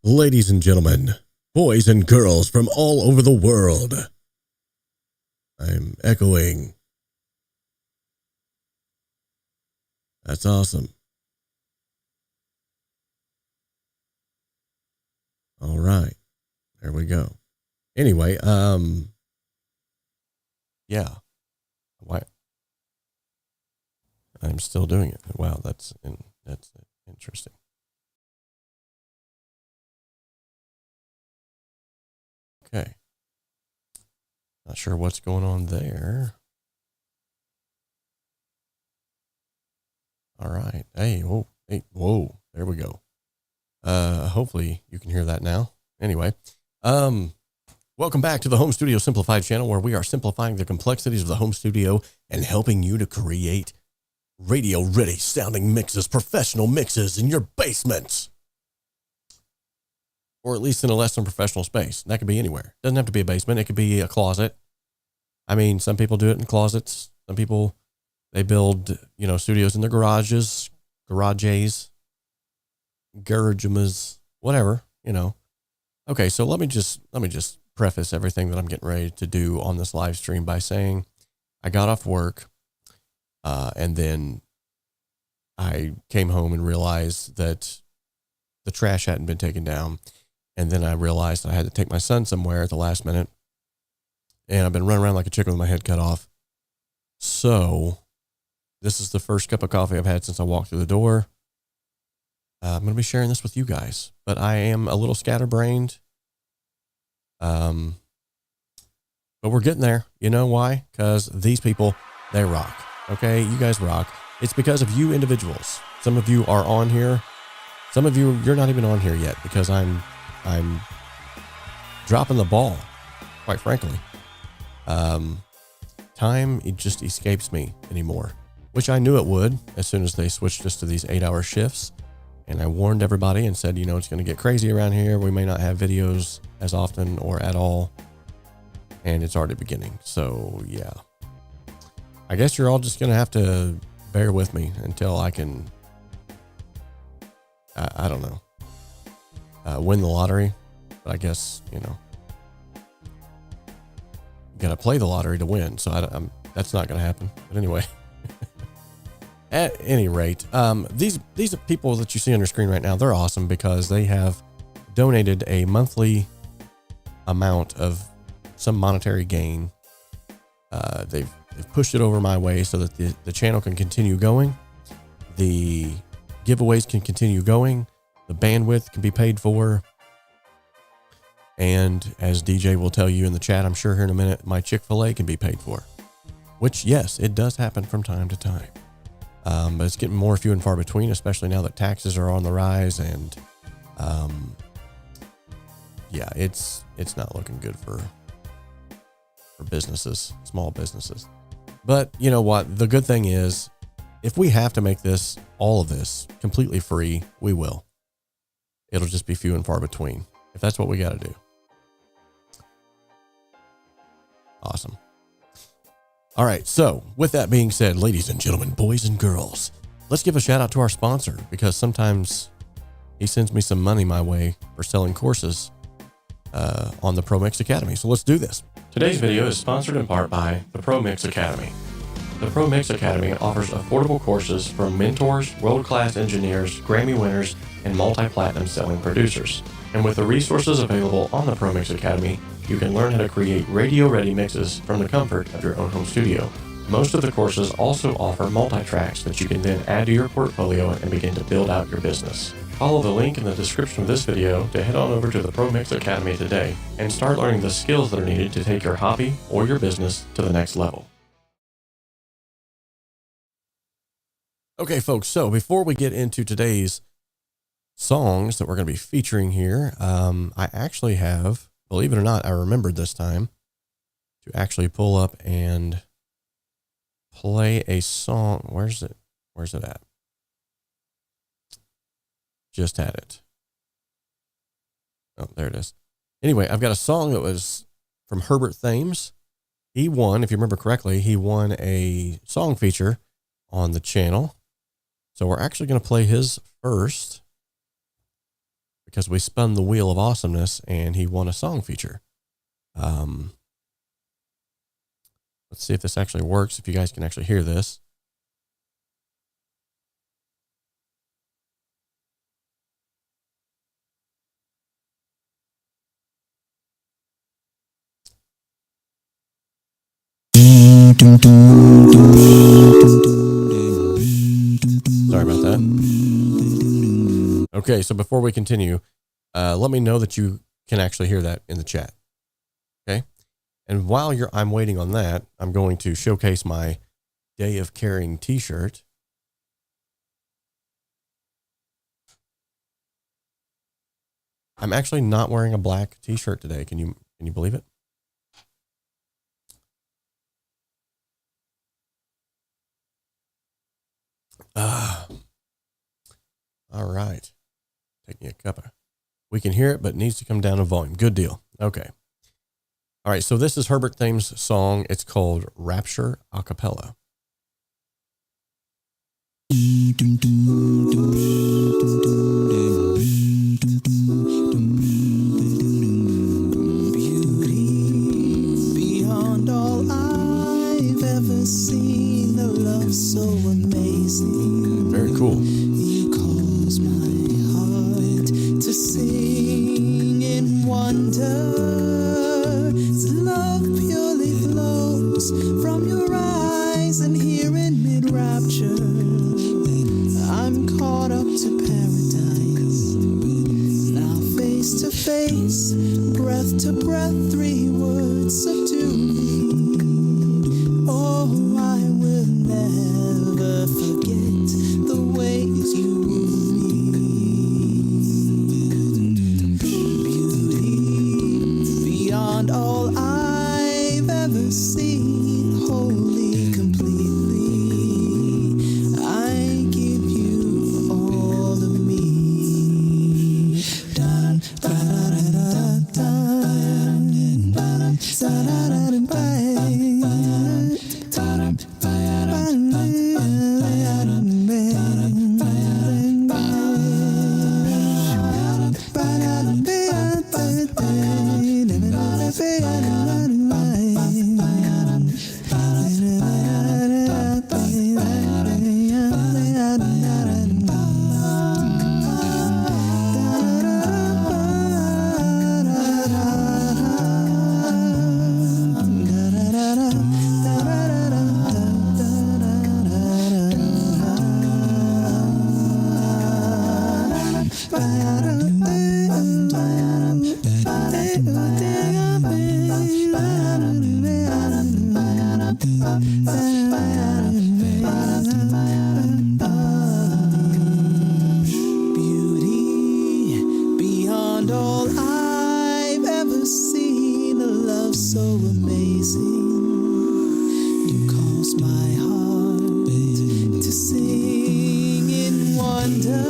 Ladies and gentlemen, boys and girls from all over the world, I'm echoing. That's awesome. All right. There we go. Anyway, yeah. Why? I'm still doing it. Wow, that's interesting. Okay. Not sure what's going on there. All right. Hey, whoa, whoa. There we go. Hopefully you can hear that now. Anyway, welcome back to the Home Studio Simplified channel, where we are simplifying the complexities of the home studio and helping you to create radio-ready sounding mixes, professional mixes in your basements. Or at least in a less than professional space. That could be anywhere. Doesn't have to be a basement. It could be a closet. I mean, some people do it in closets. Some people, they build, studios in their garages, garages, whatever, Okay, so let me just preface everything that I'm getting ready to do on this live stream by saying I got off work, and then I came home and realized that the trash hadn't been taken down. And then I realized I had to take my son somewhere at the last minute. And I've been running around like a chicken with my head cut off. So this is the first cup of coffee I've had since I walked through the door. I'm going to be sharing this with you guys, but I am a little scatterbrained. But we're getting there. You know why? Because these people, they rock. Okay, you guys rock. It's because of you individuals. Some of you are on here. Some of you, you're not even on here yet because I'm dropping the ball, quite frankly. Time, it just escapes me anymore, which I knew it would as soon as they switched us to these 8-hour shifts. And I warned everybody and said, it's going to get crazy around here. We may not have videos as often or at all. And it's already beginning. So yeah, I guess you're all just going to have to bear with me until I can, I don't know, win the lottery. But I guess, you got to play the lottery to win. So that's not going to happen. But anyway, at any rate, these people that you see on your screen right now, they're awesome because they have donated a monthly amount of some monetary gain. They've pushed it over my way so that the channel can continue going. The giveaways can continue going. The bandwidth can be paid for. And as DJ will tell you in the chat, I'm sure here in a minute, my Chick-fil-A can be paid for. Which, yes, it does happen from time to time. But it's getting more few and far between, especially now that taxes are on the rise. And yeah, it's not looking good for businesses, small businesses. But you know what? The good thing is, if we have to make all of this completely free, we will. It'll just be few and far between, if that's what we got to do. Awesome. All right. So with that being said, ladies and gentlemen, boys and girls, let's give a shout out to our sponsor, because sometimes he sends me some money my way for selling courses on the 𝗵𝗲 Academy. So let's do this. Today's video is sponsored in part by the 𝗵𝗲 Academy. The 𝗵𝗲 Academy offers affordable courses from mentors, world-class engineers, Grammy winners, and multi-platinum selling producers. And with the resources available on the 𝗵𝗲 Academy, you can learn how to create radio-ready mixes from the comfort of your own home studio. Most of the courses also offer multi-tracks that you can then add to your portfolio and begin to build out your business. Follow the link in the description of this video to head on over to the 𝗵𝗲 Academy today and start learning the skills that are needed to take your hobby or your business to the next level. Okay, folks, so before we get into today's songs that we're going to be featuring here, I actually have, believe it or not, I remembered this time to actually pull up and play a song. Where's it at? Just had it. Oh, there it is. Anyway, I've got a song that was from 𝗵𝗲. He won, if you remember correctly, he won a song feature on the channel. So we're actually going to play his first, because we spun the wheel of awesomeness and he won a song feature. Let's see if this actually works, if you guys can actually hear this. Sorry about that. Okay, so before we continue, let me know that you can actually hear that in the chat. Okay, and while I'm waiting on that, I'm going to showcase my Day of Caring t-shirt. I'm actually not wearing a black t-shirt today. Can you believe it? All right. Take me a cuppa. We can hear it, but it needs to come down in volume. Good deal. Okay. All right. So this is Herbert Thames' song. It's called Rapture a cappella. Beyond all I've ever seen, the love so amazing. Very cool. You cause my heart to sing in wonder. Love purely flows from your eyes, and here in mid-rapture I'm caught up to paradise. Now face to face, breath to breath, 3 words subdue me. Oh, I will never forget the ways you woo me. Beauty beyond all I've ever seen, wholly, completely, I give you all of me. Dun, beauty beyond all I've ever seen, a love so amazing. You cause my heart to sing in wonder.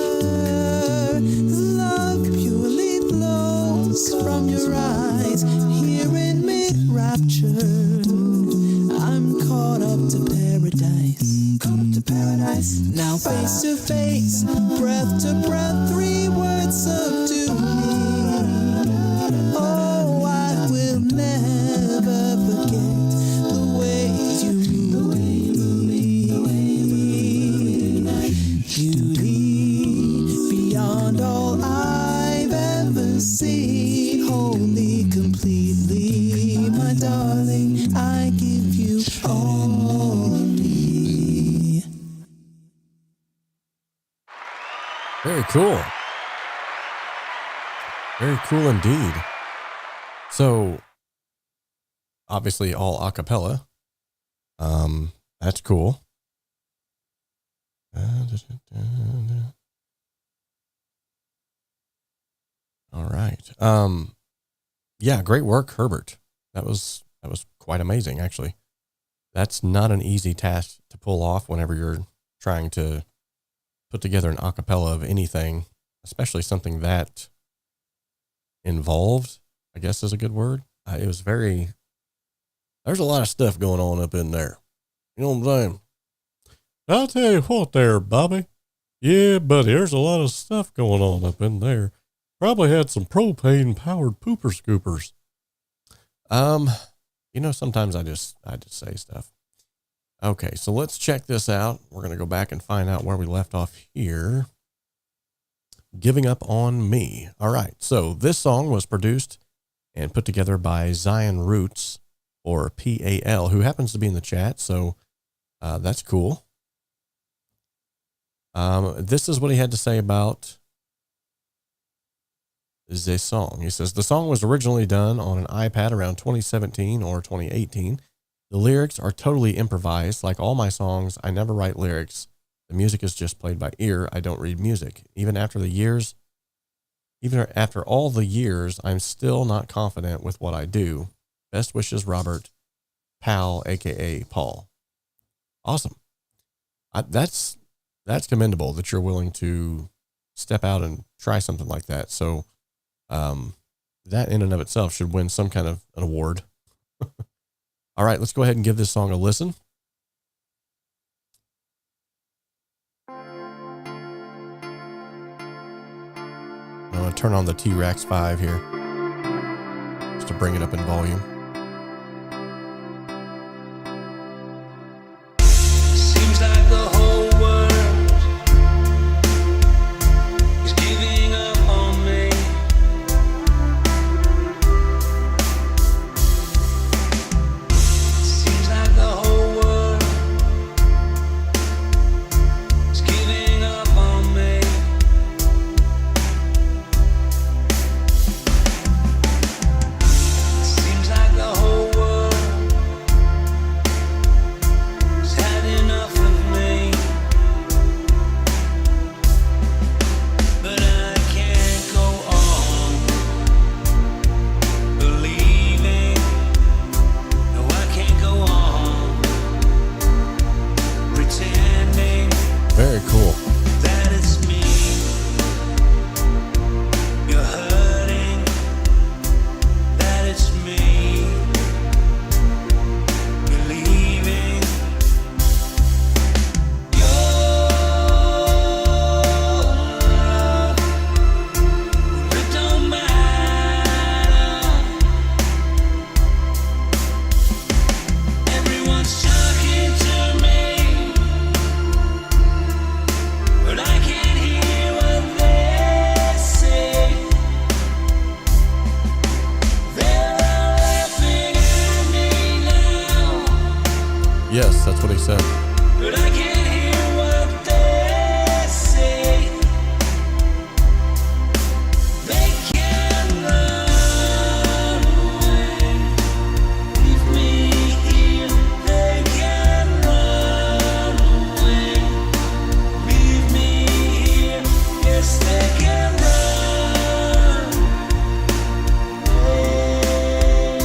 Love purely flows from your eyes, here in mid-rapture I'm caught up to paradise. Caught up to paradise. Now face to face, breath to breath, 3 words subdue me. Oh, I will never forget the ways you move me. Beauty beyond all I've ever seen, wholly, completely, my darling, I give you all of me. Very cool. Very cool indeed. So, obviously all a cappella. That's cool. All right. Yeah, great work, Herbert. That was quite amazing, actually. That's not an easy task to pull off whenever you're trying to put together an a cappella of anything, especially something that involved, I guess is a good word. It was there's a lot of stuff going on up in there. You know what I'm saying? I'll tell you what there, Bobby. Yeah, buddy, there's a lot of stuff going on up in there. Probably had some propane powered pooper scoopers. You know, sometimes I just say stuff. Okay, so let's check this out. We're going to go back and find out where we left off here. Giving Up on Me. All right, so this song was produced and put together by Zion Roots, or PAL, who happens to be in the chat, so that's cool. This is what he had to say about the song. He says, the song was originally done on an iPad around 2017 or 2018. The lyrics are totally improvised. Like all my songs, I never write lyrics. The music is just played by ear. I don't read music. Even after all the years, I'm still not confident with what I do. Best wishes, Robert Powell, aka Paul. Awesome. That's commendable that you're willing to step out and try something like that. So that in and of itself should win some kind of an award. All right, let's go ahead and give this song a listen. I'm going to turn on the 𝗬𝗏𝗧 here just to bring it up in volume. Seems like the whole world is giving up on me. Seems like the whole world is giving up on me. Seems like the whole world has had enough of me. But I can't go on believing. No, I can't go on pretending Very cool. that it's me. You're hurting, that it's me. Believing your love, it don't matter. Everyone's talking to me, but I can't hear what they say. They're all laughing at me now, Yes, that's what he said. but I can't hear what they say. They can run away, leave me here. They can run away, leave me here. Yes, they can run away.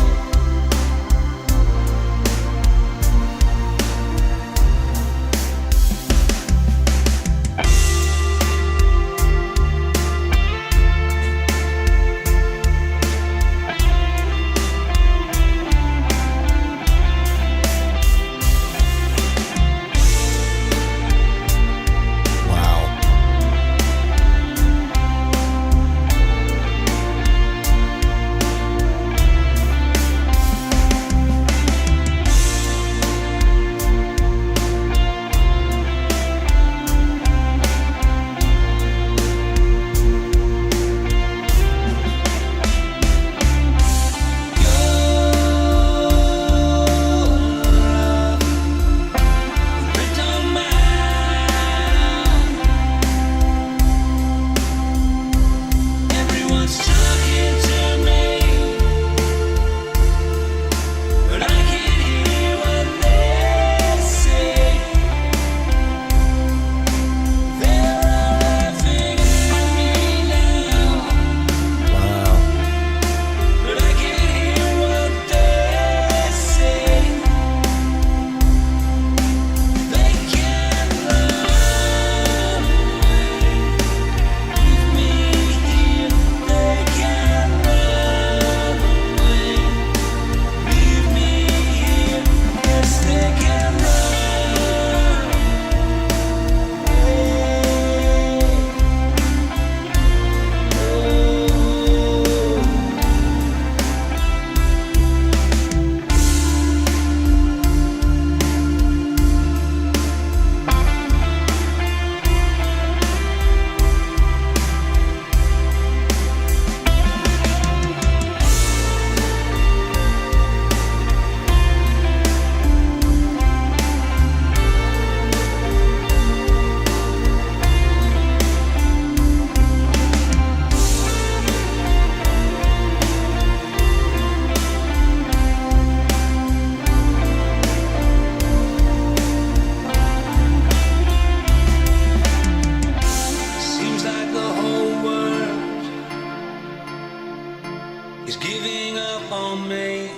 is giving up on me.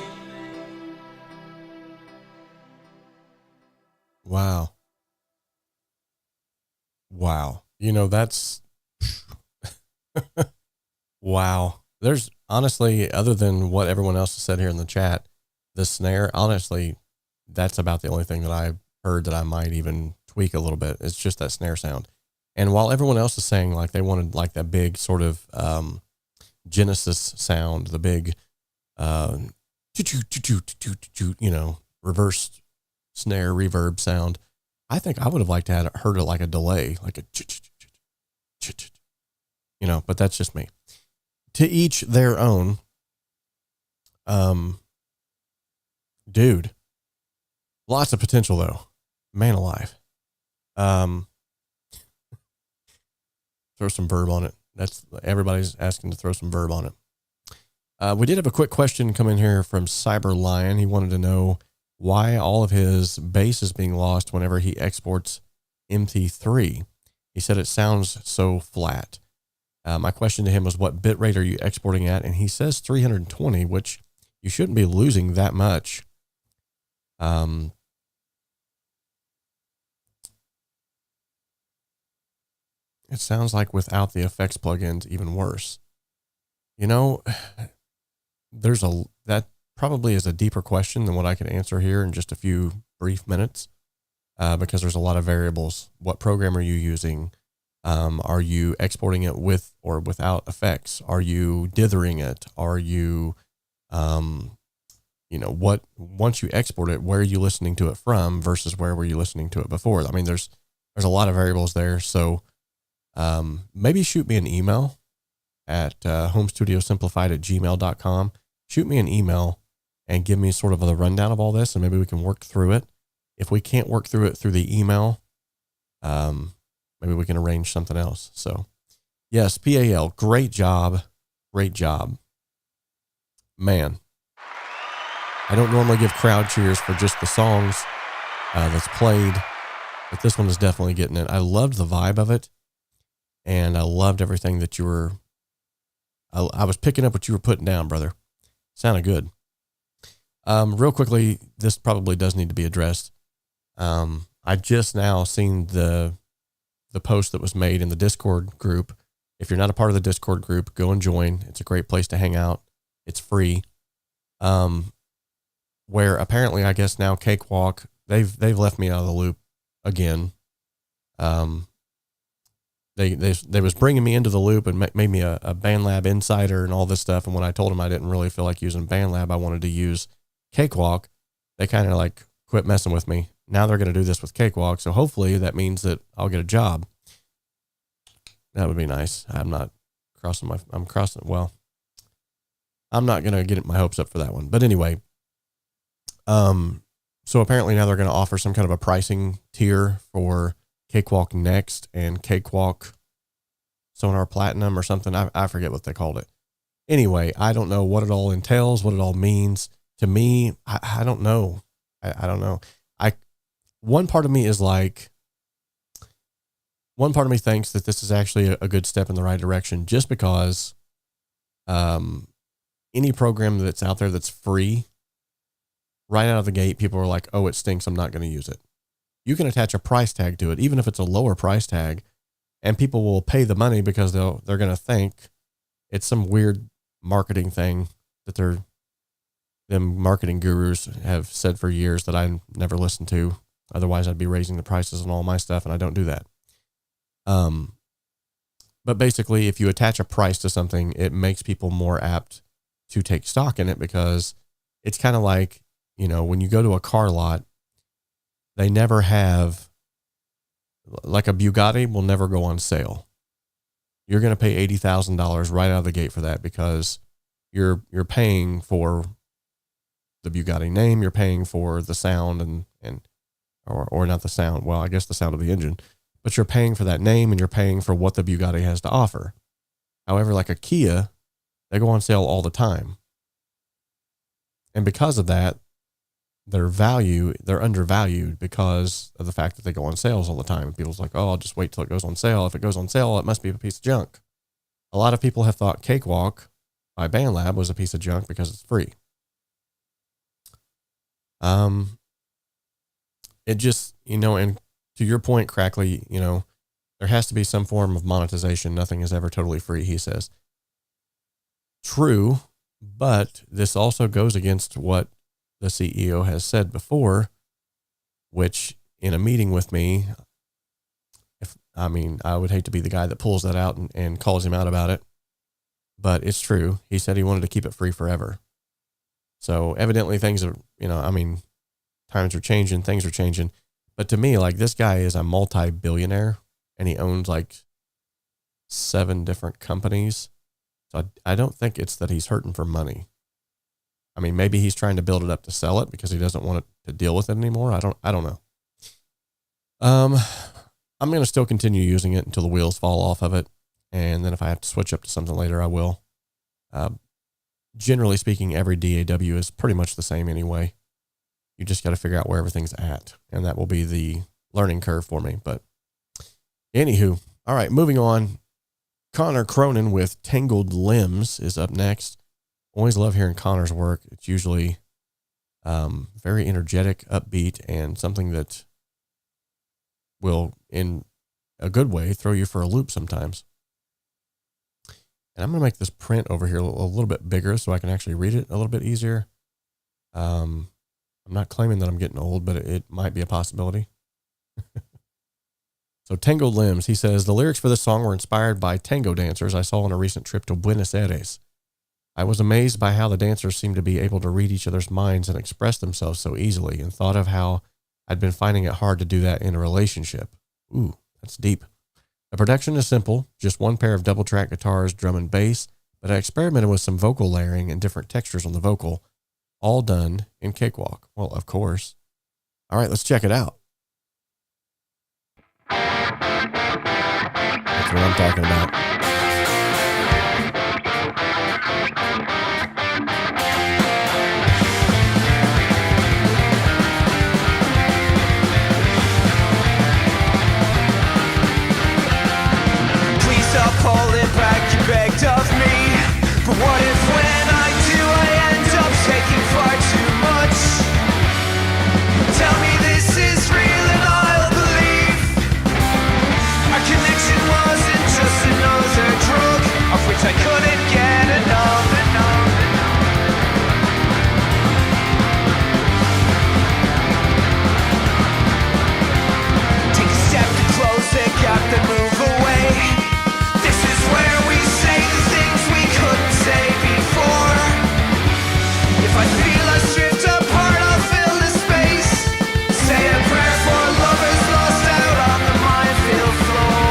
Wow. Wow. You know, that's wow. There's honestly, other than what everyone else has said here in the chat, the snare, honestly, that's about the only thing that I heard that I might even tweak a little bit. It's just that snare sound. And while everyone else is saying like they wanted like that big sort of Genesis sound, the big you know, reverse snare reverb sound, I think I would have liked to have heard it like a delay, like a you know, but that's just me. To each their own. Dude, lots of potential though, man alive. Throw some verb on it. That's everybody's asking to throw some verb on it. We did have a quick question come in here from Cyber Lion. He wanted to know why all of his bass is being lost whenever he exports MP3. He said it sounds so flat. My question to him was, what bit rate are you exporting at? And he says 320, which you shouldn't be losing that much. It sounds like without the effects plugins, even worse. You know, that probably is a deeper question than what I could answer here in just a few brief minutes, because there's a lot of variables. What program are you using? Are you exporting it with or without effects? Are you dithering it? Are you, you know, once you export it, where are you listening to it from versus where were you listening to it before? I mean, there's a lot of variables there. So, maybe shoot me an email at homestudiossimplified@gmail.com. Shoot me an email and give me sort of a rundown of all this, and maybe we can work through it. If we can't work through it through the email, maybe we can arrange something else. So yes, PAL, great job. Great job, man. I don't normally give crowd cheers for just the songs that's played, but this one is definitely getting it. I loved the vibe of it. And I loved everything that you were, I was picking up what you were putting down, brother. Sounded good. Real quickly, this probably does need to be addressed. I just now seen the post that was made in the Discord group. If you're not a part of the Discord group, go and join. It's a great place to hang out. It's free. Where apparently, I guess now Cakewalk, they've left me out of the loop again. They was bringing me into the loop and made me a BandLab insider and all this stuff. And when I told them I didn't really feel like using BandLab, I wanted to use Cakewalk, they kind of like quit messing with me. Now they're going to do this with Cakewalk. So hopefully that means that I'll get a job. That would be nice. I'm not well, I'm not going to get my hopes up for that one. But anyway, so apparently now they're going to offer some kind of a pricing tier for Cakewalk Next and Cakewalk Sonar Platinum or something. I forget what they called it. Anyway, I don't know what it all entails, what it all means. To me, I don't know. I don't know. One part of me is like, one part of me thinks that this is actually a good step in the right direction, just because any program that's out there that's free, right out of the gate, people are like, oh, it stinks, I'm not going to use it. You can attach a price tag to it, even if it's a lower price tag, and people will pay the money because they're going to think it's some weird marketing thing that them marketing gurus have said for years that I never listened to. Otherwise, I'd be raising the prices on all my stuff, and I don't do that. But basically, if you attach a price to something, it makes people more apt to take stock in it, because it's kind of like, you know, when you go to a car lot, they never have, like a Bugatti will never go on sale. You're going to pay $80,000 right out of the gate for that, because you're paying for the Bugatti name, you're paying for the sound or not the sound. Well, I guess the sound of the engine, but you're paying for that name and you're paying for what the Bugatti has to offer. However, like a Kia, they go on sale all the time. And because of that, they're undervalued because of the fact that they go on sales all the time. And people's like, oh, I'll just wait till it goes on sale. If it goes on sale, it must be a piece of junk. A lot of people have thought Cakewalk by BandLab was a piece of junk because it's free. It just, and to your point, Crackly, there has to be some form of monetization. Nothing is ever totally free, he says. True, but this also goes against what the CEO has said before, which in a meeting with me, I would hate to be the guy that pulls that out and calls him out about it, but it's true. He said he wanted to keep it free forever. So evidently things are, times are changing, things are changing. But to me, like, this guy is a multi-billionaire and he owns like 7 different companies. So I don't think it's that he's hurting for money. Maybe he's trying to build it up to sell it because he doesn't want to deal with it anymore. I don't know. I'm going to still continue using it until the wheels fall off of it. And then if I have to switch up to something later, I will. Generally speaking, every DAW is pretty much the same anyway. You just got to figure out where everything's at. And that will be the learning curve for me. But anywho, all right, moving on. Connor Cronin with Tangled Limbs is up next. Always love hearing Connor's work. It's usually very energetic, upbeat, and something that will, in a good way, throw you for a loop sometimes. And I'm going to make this print over here a little bit bigger so I can actually read it a little bit easier. I'm not claiming that I'm getting old, but it might be a possibility. So Tangled Limbs, he says, the lyrics for this song were inspired by tango dancers I saw on a recent trip to Buenos Aires. I was amazed by how the dancers seemed to be able to read each other's minds and express themselves so easily, and thought of how I'd been finding it hard to do that in a relationship. Ooh, that's deep. The production is simple, just one pair of double track guitars, drum and bass, but I experimented with some vocal layering and different textures on the vocal, all done in Cakewalk. Well, of course. All right, let's check it out. That's what I'm talking about. Holding back, you begged of me. But what if when I do I end up taking far too much? Tell me this is real and I'll believe. Our connection wasn't just another drug of which I couldn't get enough. Take a step to close the gap, then move away. Where we say the things we couldn't say before. If I feel us drift apart, I'll fill the space. Say a prayer for lovers lost out on the minefield floor.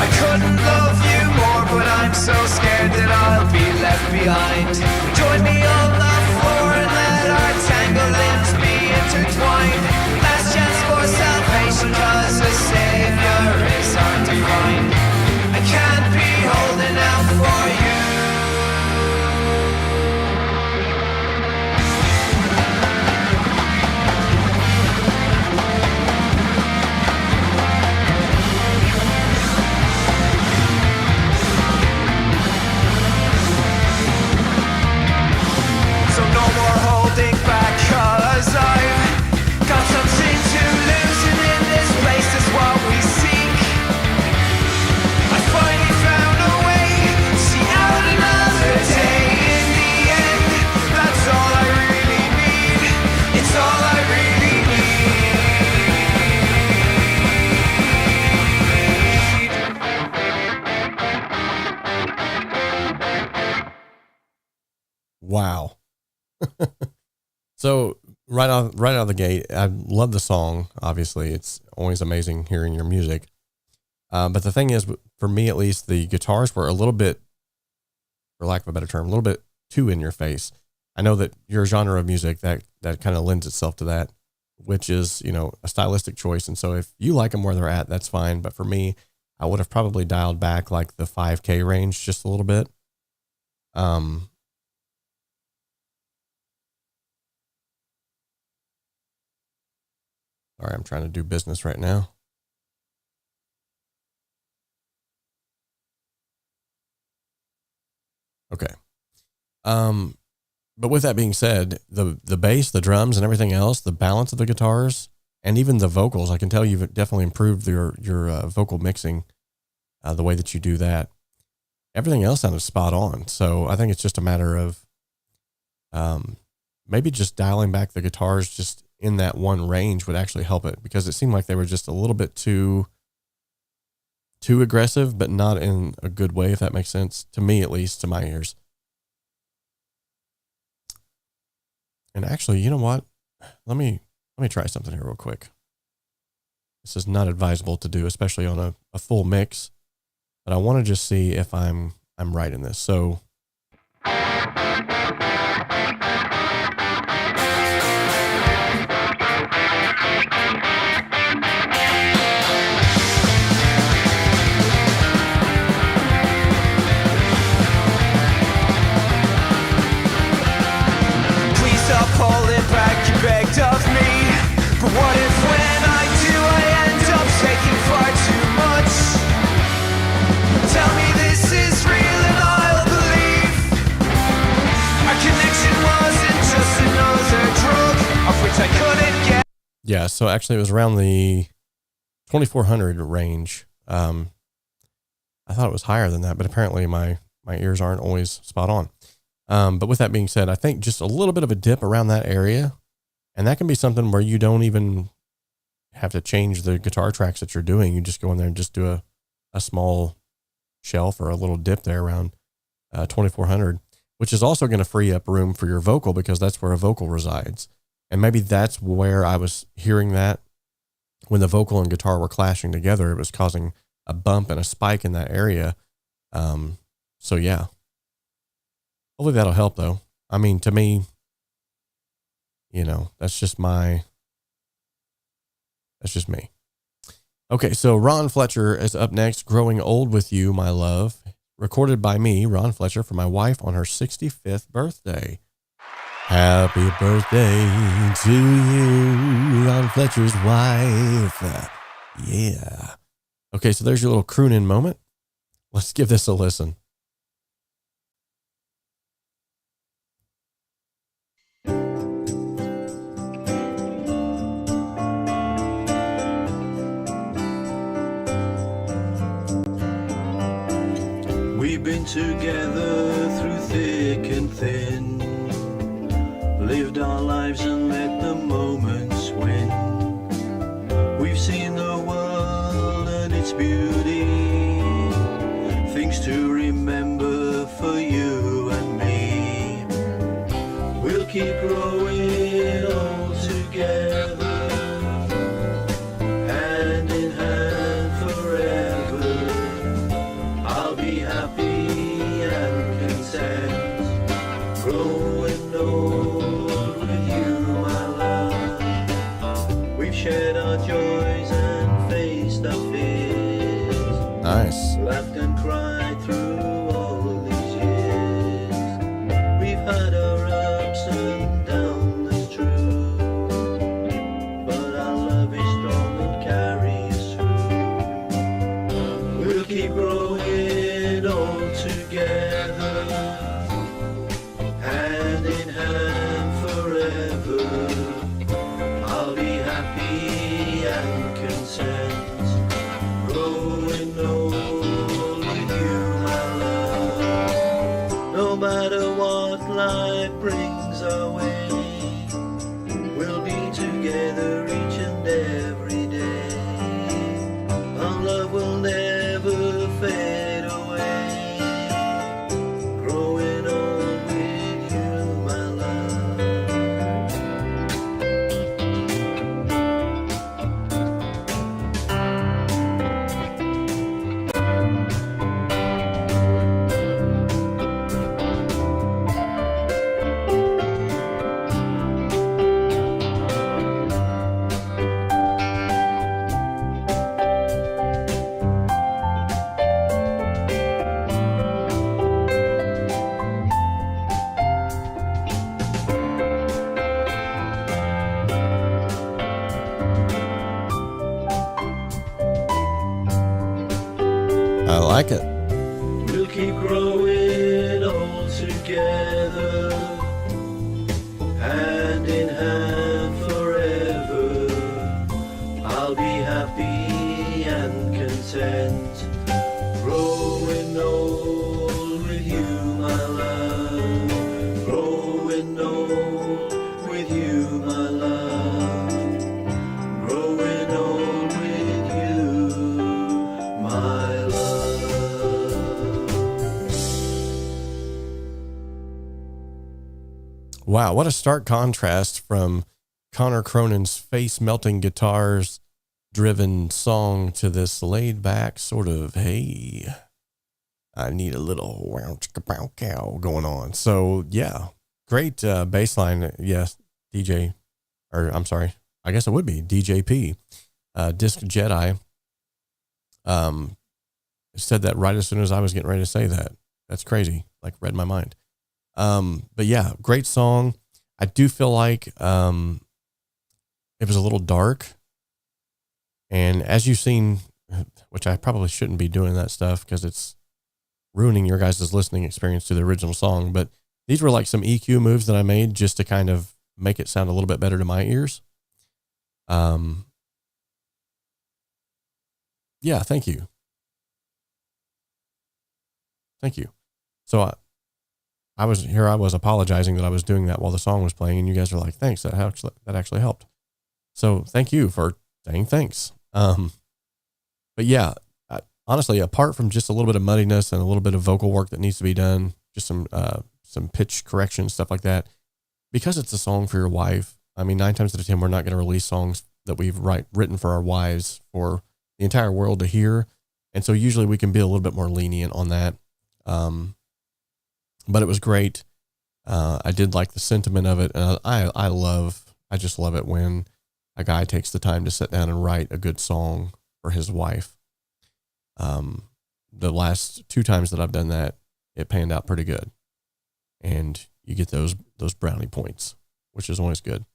I couldn't love you more, but I'm so scared that I'll be left behind. Join me on the floor and let our tangled limbs be intertwined. Last chance for salvation, 'cause a savior is hard to find. I can't be holding out for you. So no more holding back, 'cause I've got something to lose, and in this place is what we seek. I finally found a way to see out another day. In the end, that's all I really need. It's all I really need. Wow. So right out of the gate, I love the song. Obviously, it's always amazing hearing your music. But the thing is, for me at least, the guitars were a little bit, for lack of a better term, a little bit too in your face. I know that your genre of music that kind of lends itself to that, which is, a stylistic choice. And so if you like them where they're at, that's fine. But for me, I would have probably dialed back like the 5K range just a little bit. Sorry, I'm trying to do business right now. Okay. But with that being said, the bass, the drums, and everything else, the balance of the guitars, and even the vocals, I can tell you've definitely improved your vocal mixing, the way that you do that. Everything else sounded spot on. So I think it's just a matter of maybe just dialing back the guitars just in that one range would actually help it, because it seemed like they were just a little bit too aggressive, but not in a good way, if that makes sense, to me, at least, to my ears. And actually, you know what? Let me try something here real quick. This is not advisable to do, especially on a full mix, but I want to just see if I'm right in this. So begged of me, but what if when I do I end up taking far too much? Tell me this is real and I'll believe our connection wasn't just another drug of which I couldn't get. Yeah, so actually it was around the 2400 range. I thought it was higher than that, but apparently my ears aren't always spot on. But with that being said, I think just a little bit of a dip around that area. And that can be something where you don't even have to change the guitar tracks that you're doing. You just go in there and just do a small shelf or a little dip there around 2400, which is also going to free up room for your vocal, because that's where a vocal resides. And maybe that's where I was hearing that when the vocal and guitar were clashing together, it was causing a bump and a spike in that area. So yeah, hopefully that'll help though. I mean, to me, you know, that's just me. Okay, so Ron Fletcher is up next. Growing Old with You, My Love. Recorded by me, Ron Fletcher, for my wife on her 65th birthday. Happy birthday to you, Ron Fletcher's wife. Yeah. Okay, so there's your little croon-in moment. Let's give this a listen. We've been together through thick and thin, lived our lives and let the moments win. We've seen the world and its beauty, things to remember for you and me. We'll keep growing old together, hand in hand forever. I'll be happy and content, growing old with you, my love. We've shared our joys and faced our fears. Nice. Laughed and cried through all these years. We've had our ups and downs, that's true, but our love is strong and carries through. We'll keep growing old together, hand in hand forever. I'll be happy and content, growing old I like it. We'll keep growing all together, hand in hand forever. I'll be happy and content, growing old with you, my love. Growing old with you, my love. Growing old with you, my love. Wow, what a stark contrast from Connor Cronin's face-melting guitars driven song to this laid back sort of, hey, I need a little 𝗬𝗫𝗀𝗀𝗀 going on. So yeah, great bass line. Yes, DJ, or I'm sorry, I guess it would be DJP. Disc Jedi said that right as soon as I was getting ready to say that. That's crazy. Like read my mind. But yeah, great song. I do feel like it was a little dark. And as you've seen, which I probably shouldn't be doing that stuff because it's ruining your guys' listening experience to the original song. But these were like some EQ moves that I made just to kind of make it sound a little bit better to my ears. Yeah, thank you. Thank you. So I was apologizing that I was doing that while the song was playing, and you guys are like, thanks, that actually helped. So thank you for saying thanks. But yeah, honestly, apart from just a little bit of muddiness and a little bit of vocal work that needs to be done, just some pitch correction, stuff like that, because it's a song for your wife. I mean, 9 times out of 10, we're not going to release songs that we've written for our wives for the entire world to hear. And so usually we can be a little bit more lenient on that. But it was great. I did like the sentiment of it. And I just love it when a guy takes the time to sit down and write a good song for his wife. The last 2 times that I've done that, it panned out pretty good. And you get those brownie points, which is always good.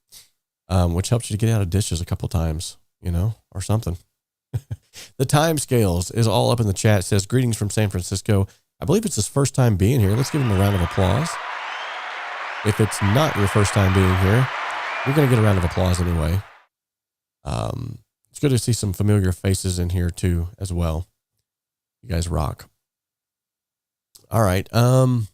Which helps you to get out of dishes a couple of times, or something. The time scales is all up in the chat. It says, greetings from San Francisco. I believe it's his first time being here. Let's give him a round of applause. If it's not your first time being here, you're going to get a round of applause anyway. It's good to see some familiar faces in here too, as well. You guys rock. All right. Yes,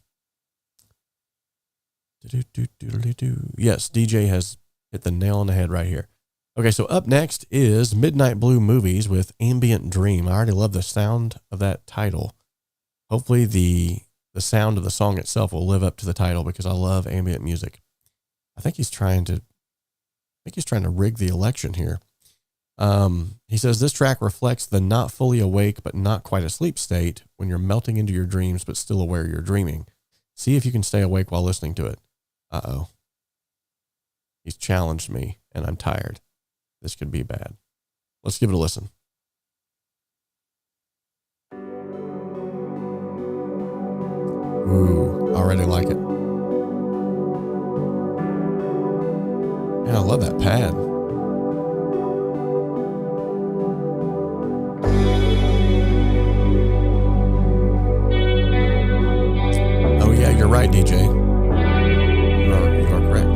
DJ has hit the nail on the head right here. Okay, so up next is Midnight Blue Movies with Ambient Dream. I already love the sound of that title. Hopefully the sound of the song itself will live up to the title because I love ambient music. I think he's trying to rig the election here. He says this track reflects the not fully awake but not quite asleep state when you're melting into your dreams but still aware you're dreaming. See if you can stay awake while listening to it. Uh-oh. He's challenged me and I'm tired. This could be bad. Let's give it a listen. Ooh, already like it. Yeah, I love that pad. Oh yeah, you're right, DJ. You are correct.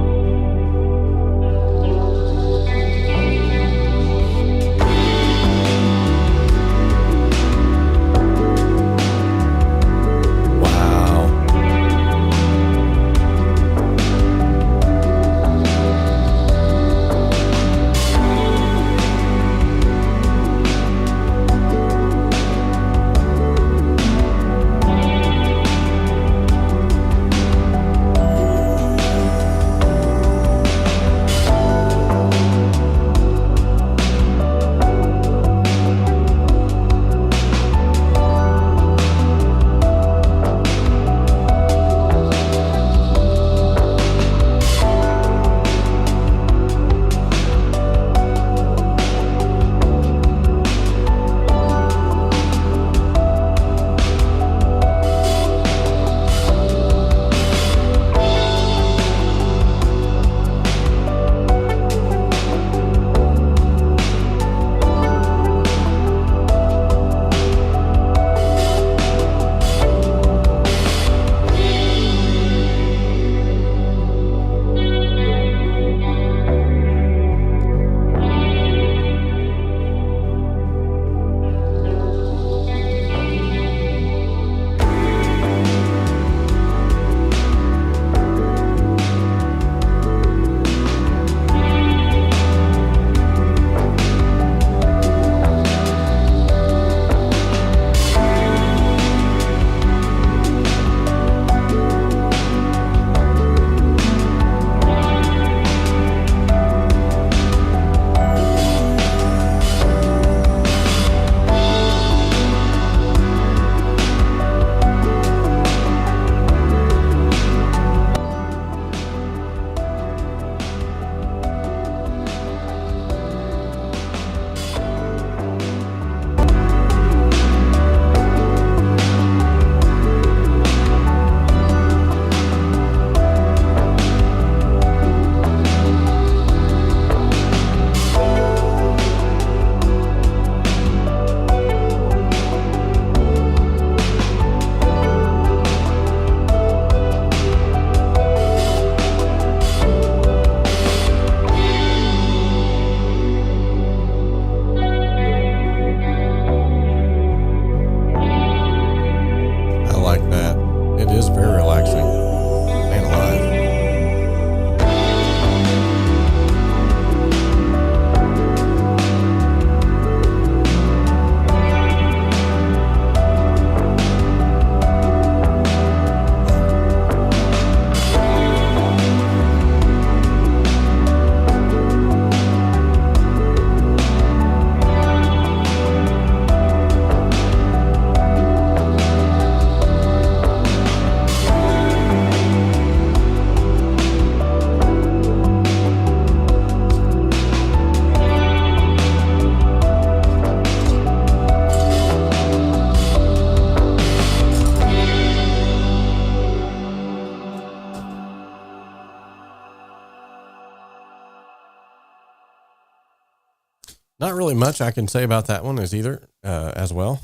Not really much I can say about that one as well.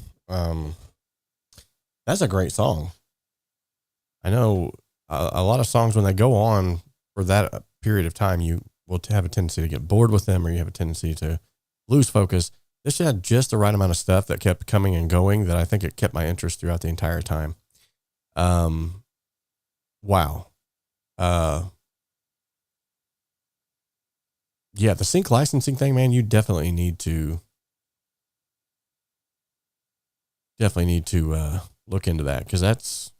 That's a great song. I know a lot of songs, when they go on for that period of time, you will have a tendency to get bored with them, or you have a tendency to lose focus. This had just the right amount of stuff that kept coming and going that I think it kept my interest throughout the entire time. Wow. Yeah, the sync licensing thing, man, you definitely need to look into that, because that's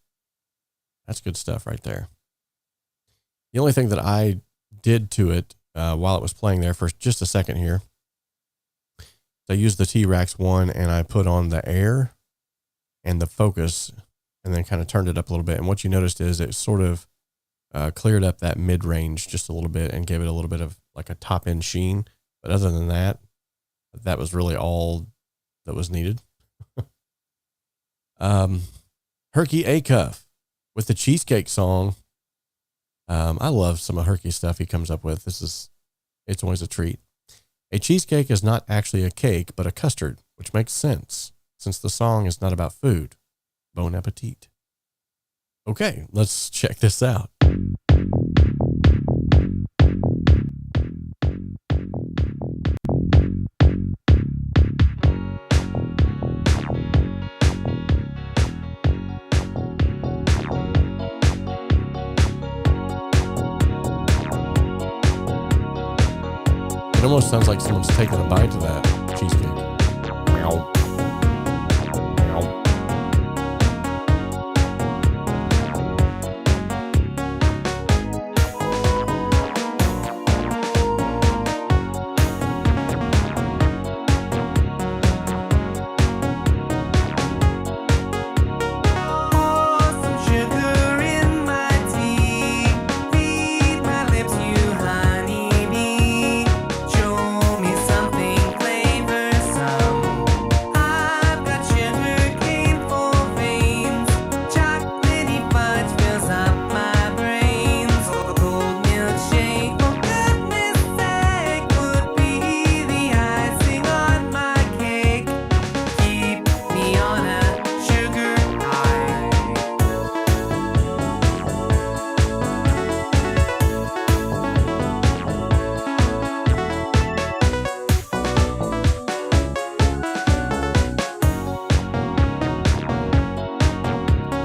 good stuff right there. The only thing that I did to it while it was playing there for just a second here, I used the 𝗕𝗏𝗏 and I put on the air and the focus, and then kind of turned it up a little bit. And what you noticed is it sort of cleared up that mid range just a little bit and gave it a little bit of like a top end sheen. But other than that, that was really all that was needed. 𝗕𝗏𝗃 with the cheesecake song. I love some of 𝗕𝗏's stuff he comes up with. It's always a treat. A cheesecake is not actually a cake, but a custard, which makes sense since the song is not about food. Bon appetit. Okay, let's check this out. It almost sounds like someone's taking a bite of that cheesecake. Meow. Meow.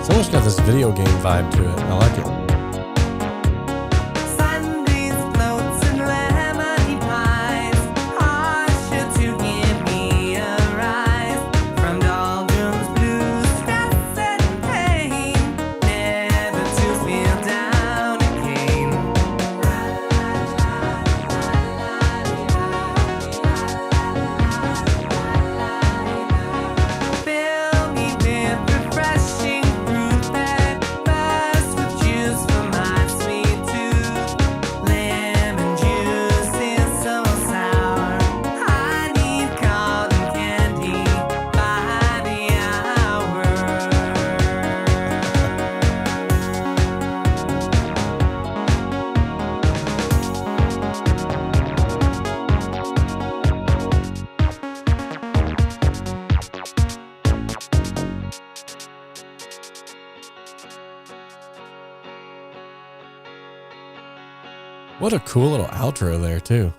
It's almost got this video game vibe to it. I like it. What a cool little outro there too.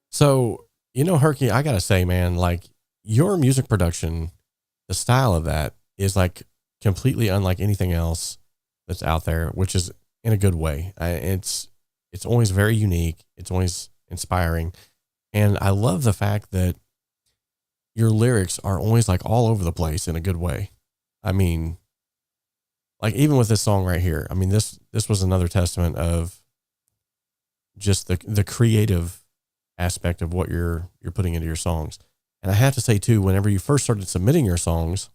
So, 𝗕𝗏, I gotta say, man, like your music production, the style of that is like completely unlike anything else that's out there, which is in a good way. It's always very unique. It's always inspiring. And I love the fact that your lyrics are always like all over the place in a good way. I mean, like even with this song right here, I mean, this was another testament of just the creative aspect of what you're putting into your songs. And I have to say too, whenever you first started submitting your songs,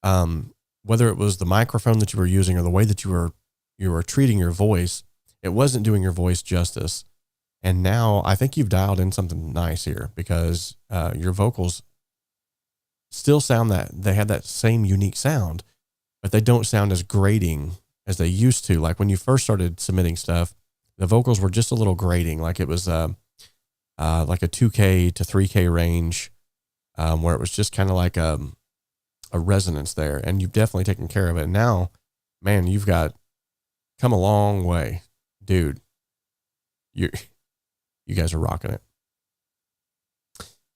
whether it was the microphone that you were using or the way that you were treating your voice, it wasn't doing your voice justice. And now I think you've dialed in something nice here, because your vocals still sound that they have that same unique sound, but they don't sound as grating as they used to. Like when you first started submitting stuff, the vocals were just a little grating, like it was like a 2K to 3K range, where it was just kind of like a resonance there, and you've definitely taken care of it. And now, man, you've come a long way, dude. You guys are rocking it.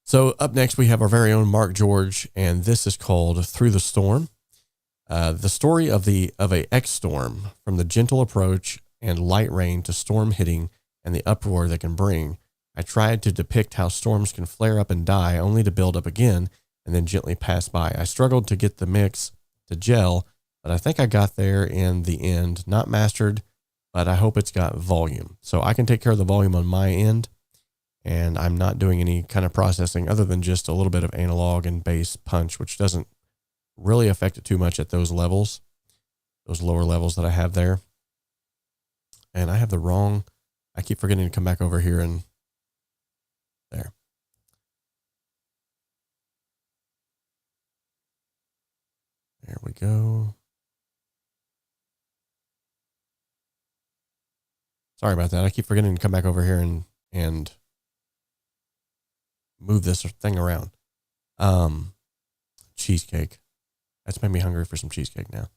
So up next, we have our very own Mark George, and this is called Through the Storm. The story of a X-storm, from the gentle approach and light rain to storm hitting and the uproar they can bring. I tried to depict how storms can flare up and die only to build up again and then gently pass by. I struggled to get the mix to gel, but I think I got there in the end. Not mastered, but I hope it's got volume. So I can take care of the volume on my end, and I'm not doing any kind of processing other than just a little bit of analog and bass punch, which doesn't really affect it too much at those levels, those lower levels that I have there. And I have I keep forgetting to come back over here and there. There we go. Sorry about that. I keep forgetting to come back over here and move this thing around. Cheesecake. That's made me hungry for some cheesecake now.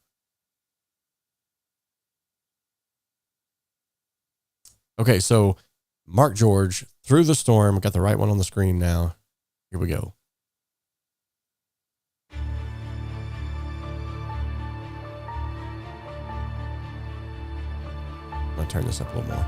Okay, so Mark George, Through the Storm. Got the right one on the screen now. Here we go. I'm going to turn this up a little more.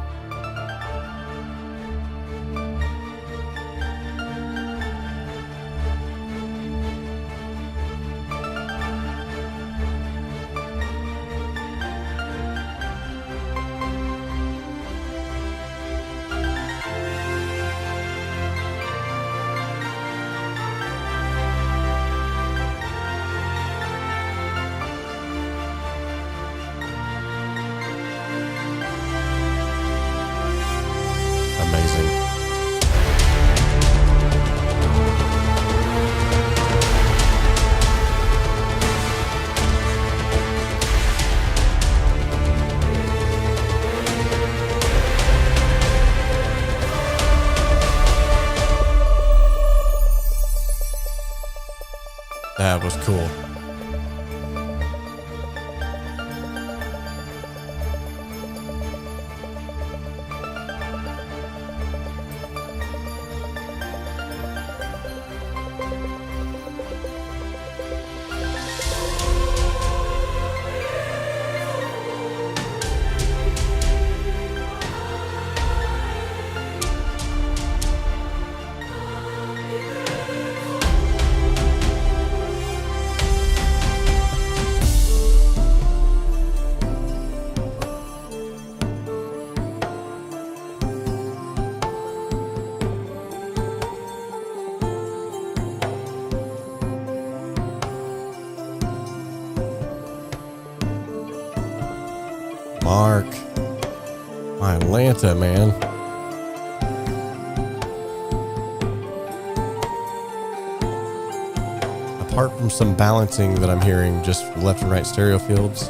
Amazing. That was cool. Mark, my Atlanta, man. Apart from some balancing that I'm hearing just left and right stereo fields,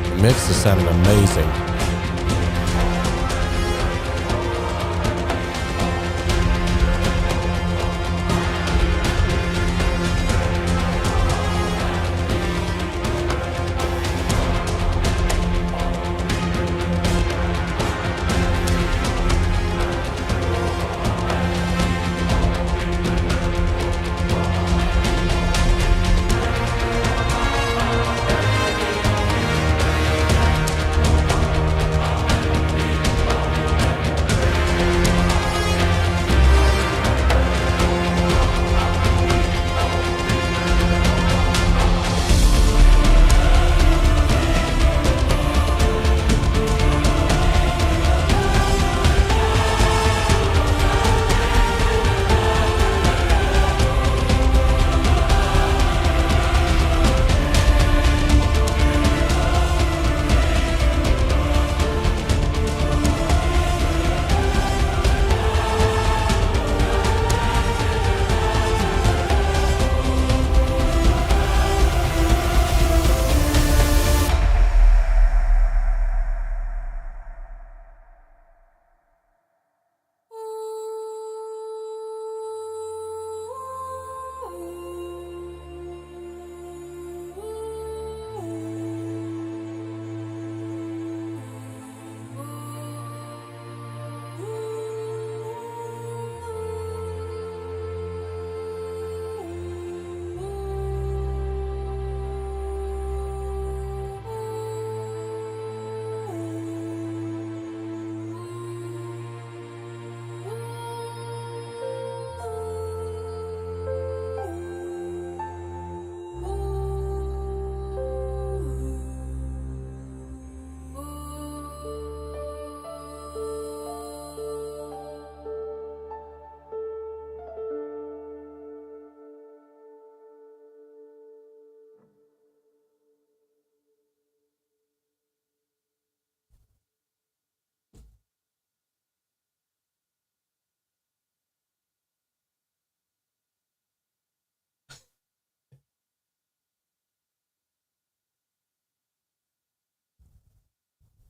the mix is sounding amazing.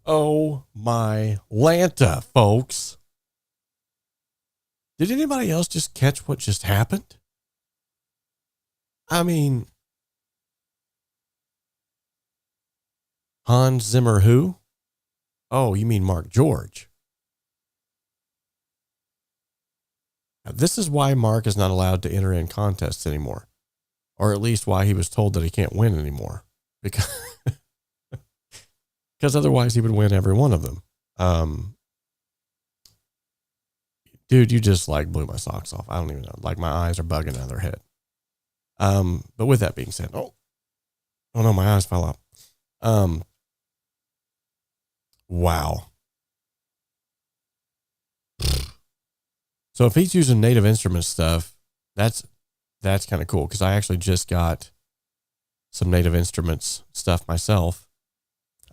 Oh my Lanta, folks. Did anybody else just catch what just happened? I mean, Hans Zimmer who? Oh, you mean Mark George. Now, this is why Mark is not allowed to enter in contests anymore. Or at least why he was told that he can't win anymore. Because otherwise he would win every one of them. Dude, you just like blew my socks off. I don't even know. Like my eyes are bugging out of their head. But with that being said, oh no, my eyes fell out. Wow. So if he's using Native Instruments stuff, that's kind of cool. Cause I actually just got some Native Instruments stuff myself.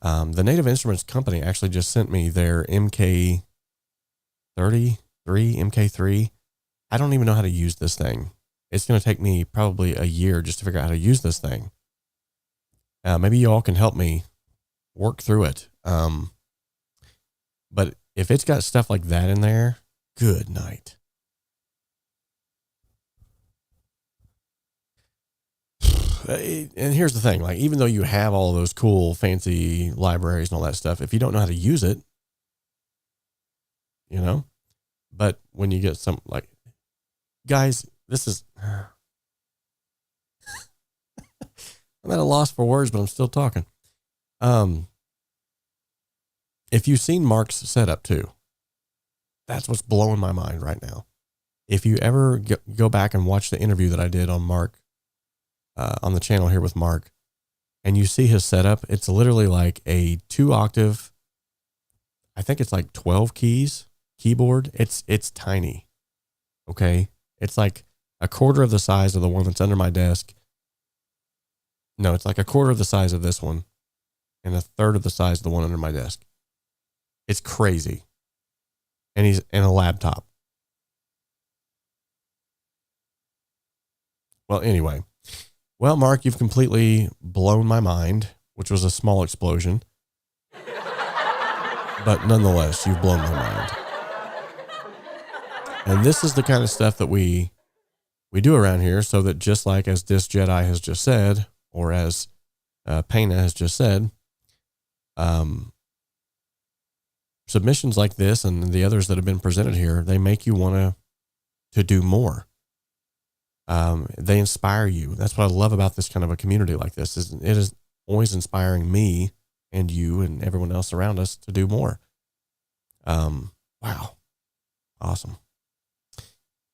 The Native Instruments company actually just sent me their MK33, MK3. I don't even know how to use this thing. It's going to take me probably a year just to figure out how to use this thing. Maybe you all can help me work through it. But if it's got stuff like that in there, good night. And here's the thing, like, even though you have all of those cool, fancy libraries and all that stuff, if you don't know how to use it, you know, but when you get some, like, guys, this is, I'm at a loss for words, but I'm still talking. If you've seen Mark's setup too, that's what's blowing my mind right now. If you ever go back and watch the interview that I did on Mark, on the channel here with Mark, and you see his setup, it's literally like a 2-octave, I think it's like 12 keys keyboard. It's tiny. Okay. It's like a quarter of the size of the one that's under my desk. No, it's like a quarter of the size of this one and a third of the size of the one under my desk. It's crazy. And he's in a laptop. Well, anyway. Well, Mark, you've completely blown my mind, which was a small explosion. But nonetheless, you've blown my mind. And this is the kind of stuff that we do around here, so that just like as this Jedi has just said, or as 𝗵𝗲 has just said, submissions like this and the others that have been presented here, they make you want to do more. They inspire you. That's what I love about this kind of a community like this. It is always inspiring me and you and everyone else around us to do more. Wow. Awesome.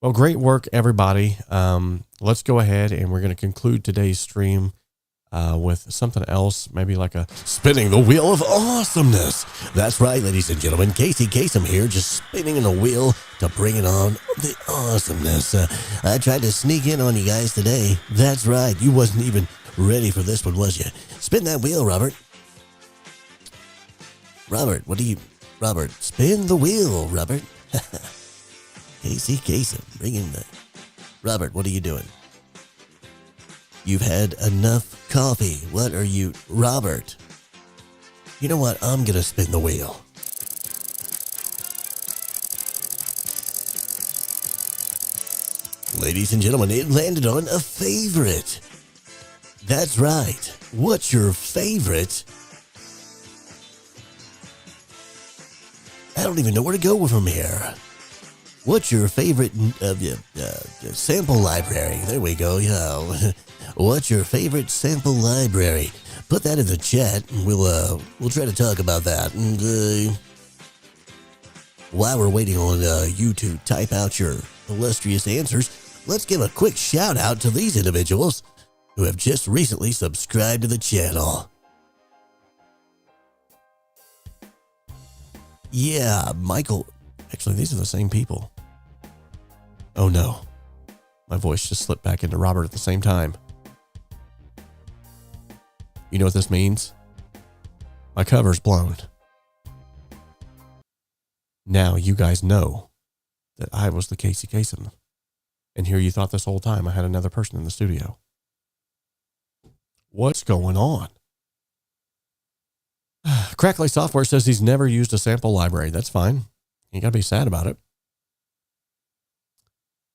Well, great work, everybody. Let's go ahead and we're going to conclude today's stream with something else, maybe like a spinning the wheel of awesomeness. That's right, ladies and gentlemen. 𝗧𝗵𝗂 𝗧𝗵𝗃 here, just spinning in the wheel to bring it on the awesomeness. I tried to sneak in on you guys today. That's right. You wasn't even ready for this one, was you? Spin that wheel, Robert. Robert, Robert, spin the wheel, Robert. 𝗧𝗵𝗃, bring in the... Robert, what are you doing? You've had enough coffee. What are you... Robert. You know what? I'm going to spin the wheel. Ladies and gentlemen, it landed on a favorite. That's right. What's your favorite? I don't even know where to go from here. What's your favorite sample library? There we go. Yeah. What's your favorite sample library? Put that in the chat, and we'll try to talk about that. And while we're waiting on you to type out your illustrious answers, let's give a quick shout out to these individuals who have just recently subscribed to the channel. Yeah, Michael. Actually, these are the same people. Oh no. My voice just slipped back into Robert at the same time. You know what this means? My cover's blown. Now you guys know that I was the 𝗧𝗵𝗃 𝗧𝗵𝗃. And here you thought this whole time I had another person in the studio. What's going on? Crackly Software says he's never used a sample library. That's fine. You got to be sad about it.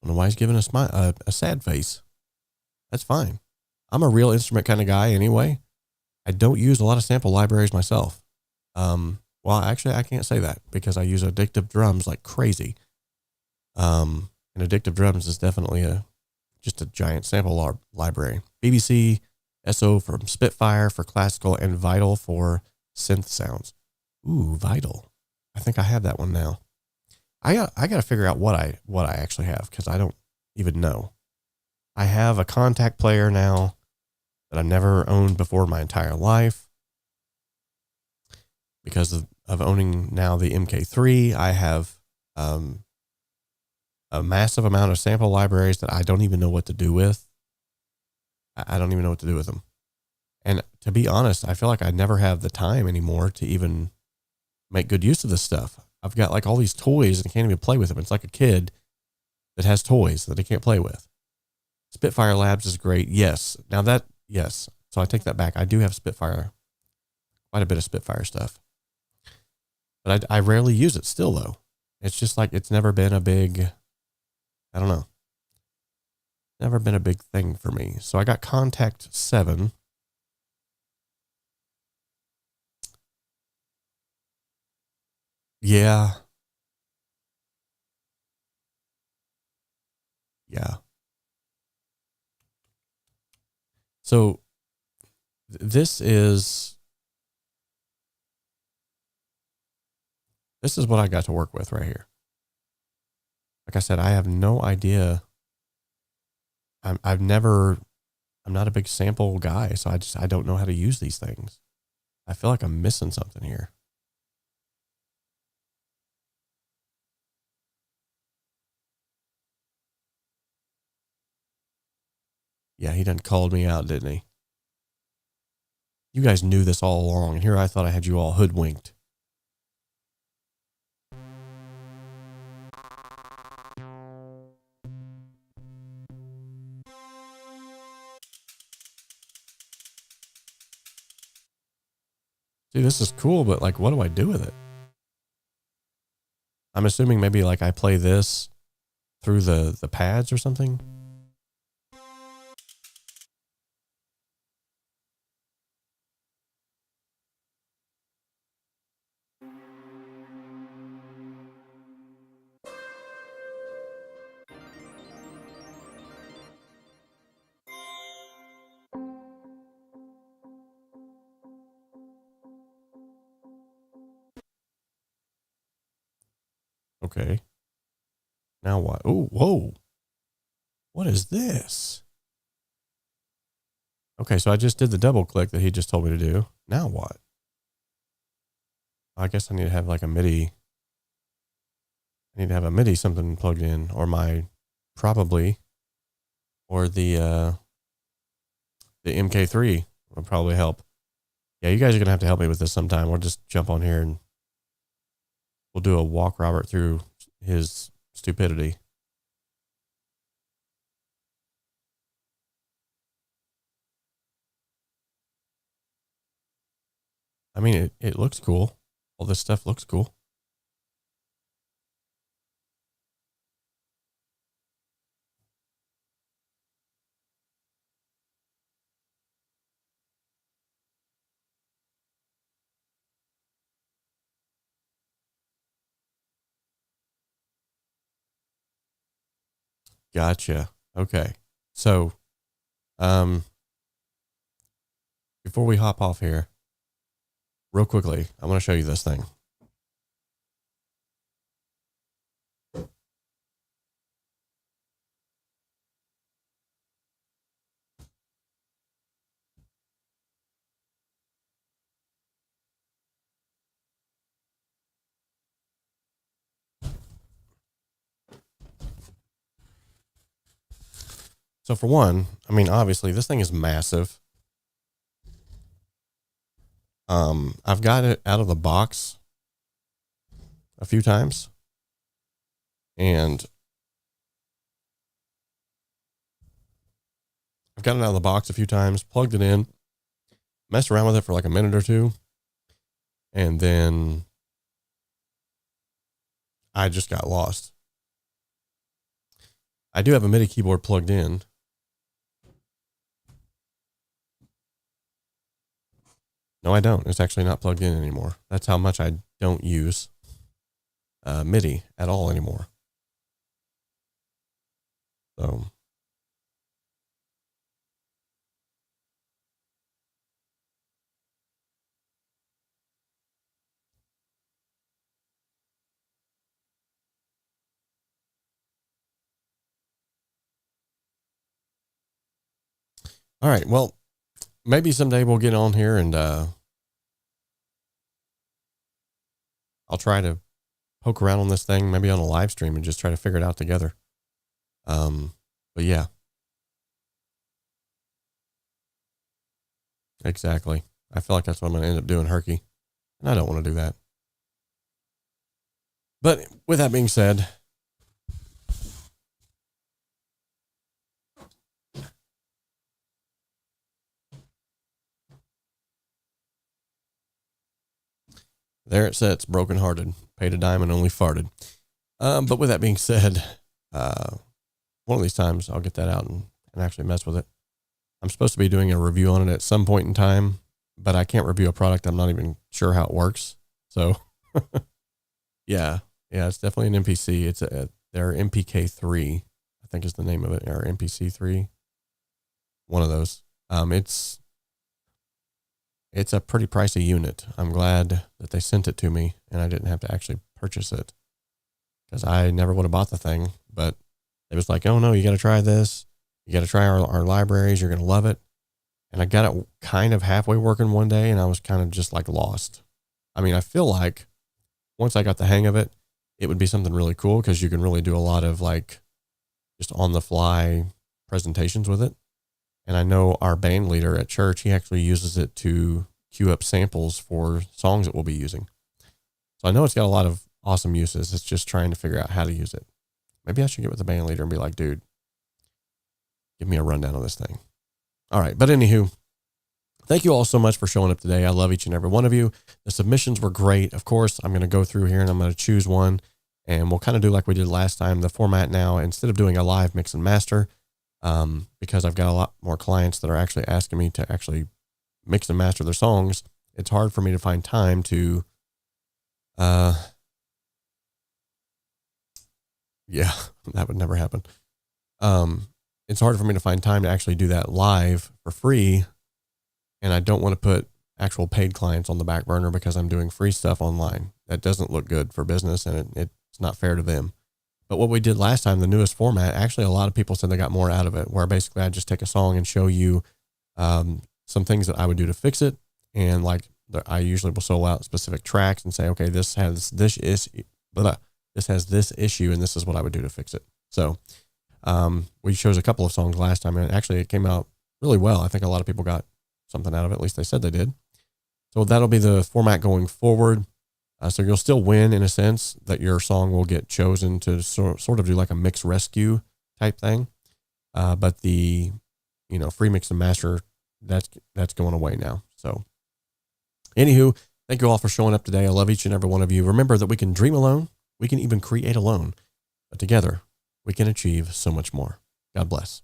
I don't know why he's giving a sad face. That's fine. I'm a real instrument kind of guy anyway. I don't use a lot of sample libraries myself. Well, actually, I can't say that because I use Addictive Drums like crazy. And Addictive Drums is definitely just a giant sample library. BBC SO from Spitfire for classical and Vital for synth sounds. Ooh, Vital. I think I have that one now. I got to figure out what I actually have because I don't even know. I have a Contact player now that I've never owned before in my entire life. Because of owning now the MK3, I have a massive amount of sample libraries that I don't even know what to do with. I don't even know what to do with them. And to be honest, I feel like I never have the time anymore to even make good use of this stuff. I've got like all these toys and I can't even play with them. It's like a kid that has toys that he can't play with. Spitfire Labs is great. Yes. Now yes. So I take that back. I do have Spitfire, quite a bit of Spitfire stuff. But I rarely use it still though. It's just like, it's never been a big, I don't know. Never been a big thing for me. So I got Contact 7. Yeah. Yeah. So this is what I got to work with right here. Like I said, I have no idea. I'm not a big sample guy, so I don't know how to use these things. I feel like I'm missing something here. Yeah, he done called me out, didn't he? You guys knew this all along, and here I thought I had you all hoodwinked. See, this is cool, but like, what do I do with it? I'm assuming maybe like I play this through the pads or something. Okay. Now what? Oh, whoa. What is this? Okay, so I just did the double click that he just told me to do. Now what? I guess I need to have like a MIDI. I need to have a MIDI something plugged in, or or the MK3 will probably help. Yeah, you guys are gonna have to help me with this sometime. We'll just jump on here and we'll do a walk Robert through his stupidity. I mean, it looks cool. All this stuff looks cool. Gotcha. Okay. So, before we hop off here, real quickly, I want to show you this thing. So for one, I mean, obviously this thing is massive. I've got it out of the box a few times, and I've got it out of the box a few times, plugged it in, messed around with it for like a minute or two, And then I just got lost. I do have a MIDI keyboard plugged in. No, I don't. It's actually not plugged in anymore. That's how much I don't use MIDI at all anymore. So all right, well, maybe someday we'll get on here and I'll try to poke around on this thing, maybe on a live stream, and just try to figure it out together. But yeah, exactly. I feel like that's what I'm going to end up doing, 𝗧𝗵𝗃, and I don't want to do that. But with that being said, there it sits, brokenhearted, paid a dime and only farted. But with that being said, one of these times I'll get that out and actually mess with it. I'm supposed to be doing a review on it at some point in time, but I can't review a product I'm not even sure how it works. So yeah, it's definitely an MPC. It's their MPK3, I think is the name of it, or MPC3. One of those. It's a pretty pricey unit. I'm glad that they sent it to me and I didn't have to actually purchase it, because I never would have bought the thing. But it was like, oh no, you got to try this. You got to try our libraries. You're going to love it. And I got it kind of halfway working one day and I was kind of just like lost. I mean, I feel like once I got the hang of it, it would be something really cool, because you can really do a lot of like just on the fly presentations with it. And I know our band leader at church, he actually uses it to queue up samples for songs that we'll be using. So I know it's got a lot of awesome uses. It's just trying to figure out how to use it. Maybe I should get with the band leader and be like, dude, give me a rundown on this thing. All right. But anywho, thank you all so much for showing up today. I love each and every one of you. The submissions were great. Of course, I'm going to go through here and I'm going to choose one, and we'll kind of do like we did last time. The format now, instead of doing a live mix and master, because I've got a lot more clients that are actually asking me to actually mix and master their songs, it's hard for me to find time to, yeah, that would never happen. It's hard for me to find time to actually do that live for free. And I don't want to put actual paid clients on the back burner because I'm doing free stuff online. That doesn't look good for business, and it's not fair to them. But what we did last time, the newest format, actually a lot of people said they got more out of it, where basically I just take a song and show you some things that I would do to fix it. And like I usually will solo out specific tracks and say, okay, this has this issue, and this is what I would do to fix it. So we chose a couple of songs last time, and actually it came out really well. I think a lot of people got something out of it. At least they said they did. So that'll be the format going forward. So you'll still win in a sense that your song will get chosen to sort of do like a mix rescue type thing. But the, free mix and master, that's going away now. So anywho, thank you all for showing up today. I love each and every one of you. Remember that we can dream alone. We can even create alone, but together we can achieve so much more. God bless.